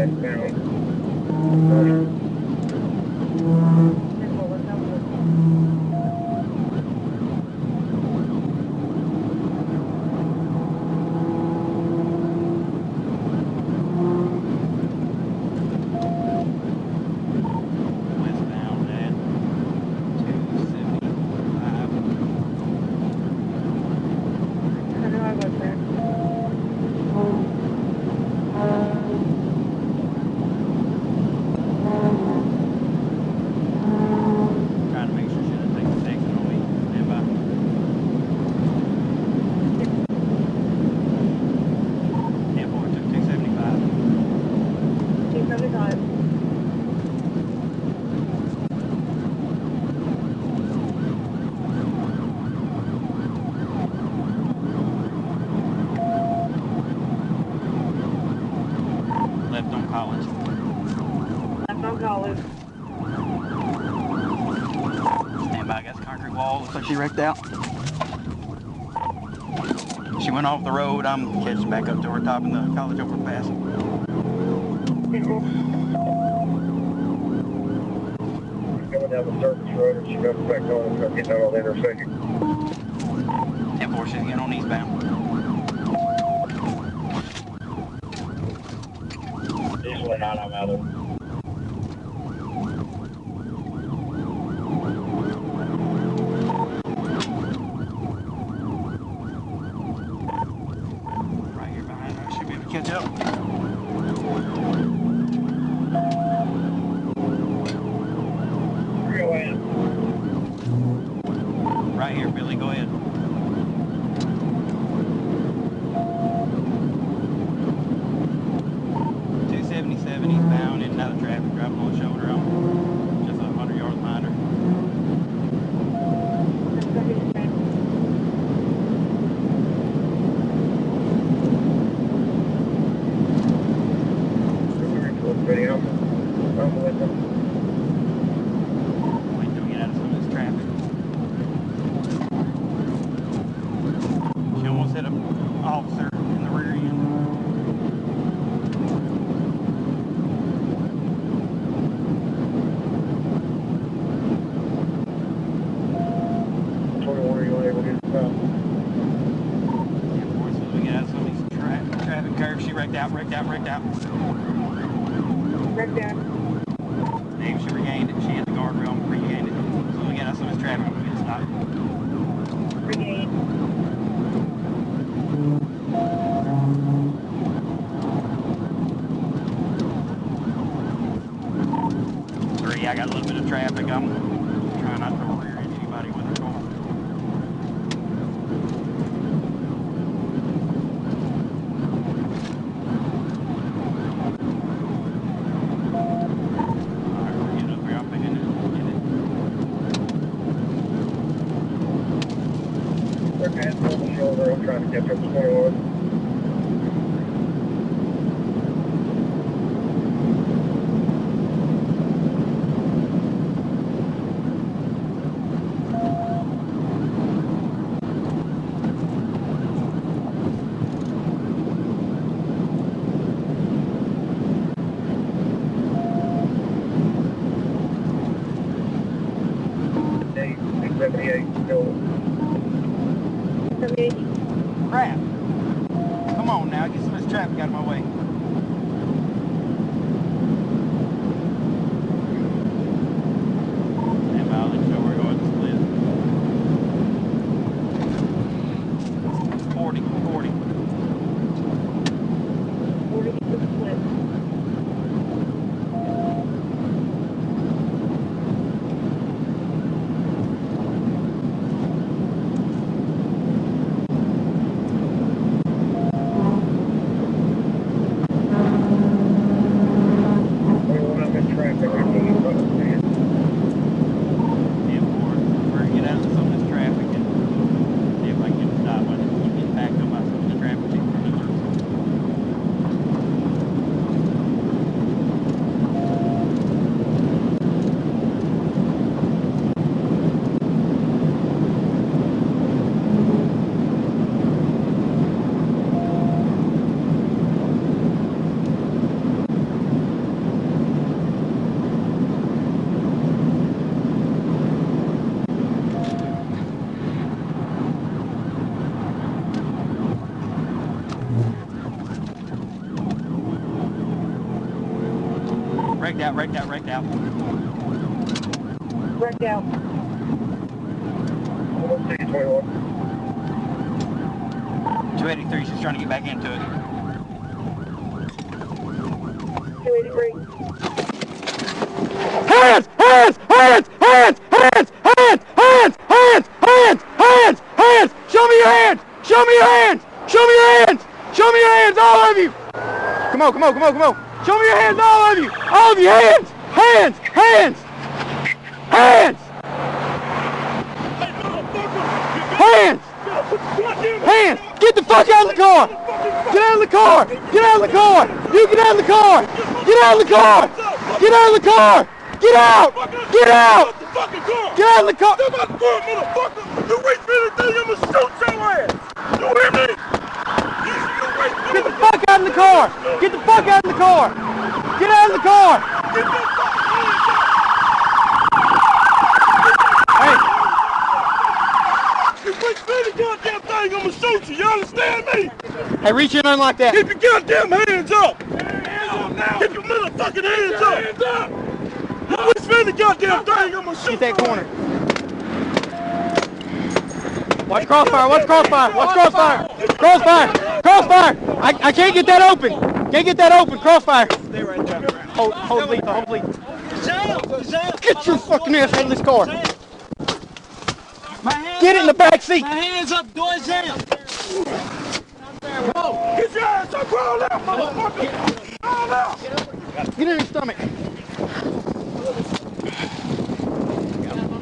westbound. She wrecked out. She went off the road. I'm catching back up to her, topping the college overpass. Coming down the surface road and she comes back on and starts getting out on the intersection. 10-4, she's getting on eastbound. Usually not, I'm out of it. Catch up. Right here, Billy, go ahead. .277 eastbound, in and out of traffic, driving on the shoulder. I'm just 100 yards behind her. Wait till we get out of some of this traffic. She almost hit an officer in the rear end. We get out of some of these traffic curves. She wrecked out. Wrecked out. Maybe she regained it. She hit the guardrail and regained it. So we get out some of this traffic, we get stopped. Regained. 3, I got a little bit of traffic. I'm trying not to rear into anybody with her car. I'm trying to catch up to 21. Dave, 678, still. 78. Crap. Come on now, get some of this traffic out of my way. And I'll let you know where we're going to split. 40. 40 to the split. wrecked out. Wrecked out. 283, she's trying to get back into it. 283. Hands! Hands! Hands! Hands! Hands! Hands! Hands! Hands! Hands! Hands! Hands! Show me your hands! Show me your hands! Show me your hands! Show me your hands, all of you! Come on, come on, come on, come on! Show me your hands, all of you! All of you, hands! Hands! Hands! Hands! Hands! Hands! Get the fuck out of the car! Get out of the car! Get out of the car! You get out of the car! Get out of the car! Get out of the car! Get out! Get out! Get out of the car! Get out the car, motherfucker! You waste anything, I'ma shoot your ass! You hear me? Get the fuck out of the car! Get the fuck out of the car! Get out of the car! Get your fucking Hey! You waste any goddamn thing, I'ma shoot you, you understand me? Hey, reach in unlike that. Keep your goddamn hands up! Hands up now! Keep your motherfucking hands up! Hands up! You waste any goddamn thing, I'ma shoot Get that your corner. ass. Watch crossfire, watch crossfire, watch crossfire! Crossfire! Crossfire! I can't get that open! Can't get that open, crossfire! Stay right there. Hold lead, hold lead. Get your fucking ass out of this car! Get in the back seat! My hands up, doors down. Get your ass up, roll out, motherfucker! Roll out! Get in your stomach!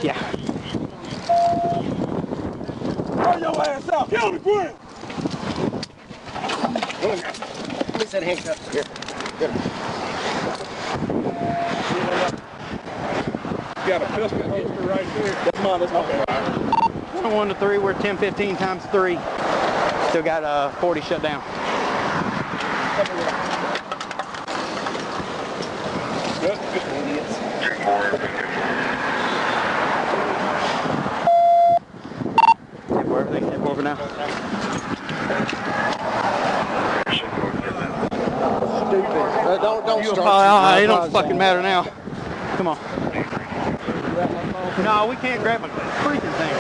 Yeah. Roll your ass out! Get on the ground! Let me set handcuffs here. Good. You got a pistol holster right there. That's mine, that's mine. 1 to 3, we're 10-15 times 3. Still got 40 shut down. Good. Tip for everything, tip over now. Don't start. It don't fucking matter now. Come on. No, we can't grab a freaking thing.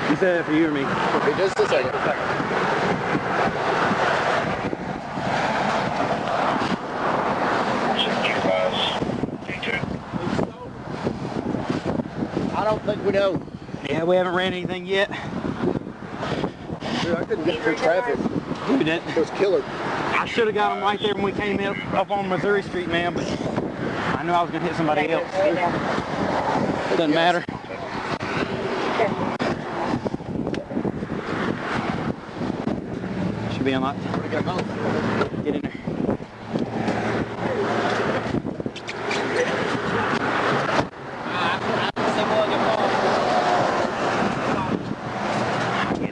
You said that for you or me? Okay, just a second. I don't think we know. Yeah, we haven't ran anything yet. Dude, I couldn't get through traffic. Dude, it It was killer. I should have got them right there when we came up on Missouri Street, man, but I knew I was going to hit somebody else. Doesn't matter. Should be unlocked. Get in there. Get it.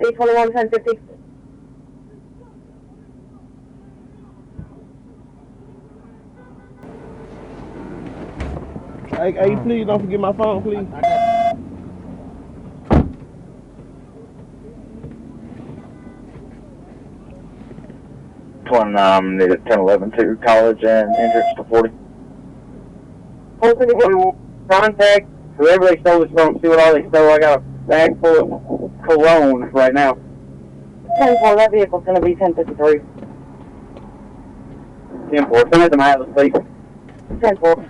A21 1050. Hey, please don't forget my phone, please. One needed 1011 to college and entrance to 40. Contact whoever they stole this from, see what all they stole. I got a bag full of cologne right now. 10-4, that vehicle's going to be 1053. 10-4, send it to my atlas, please. 10-4.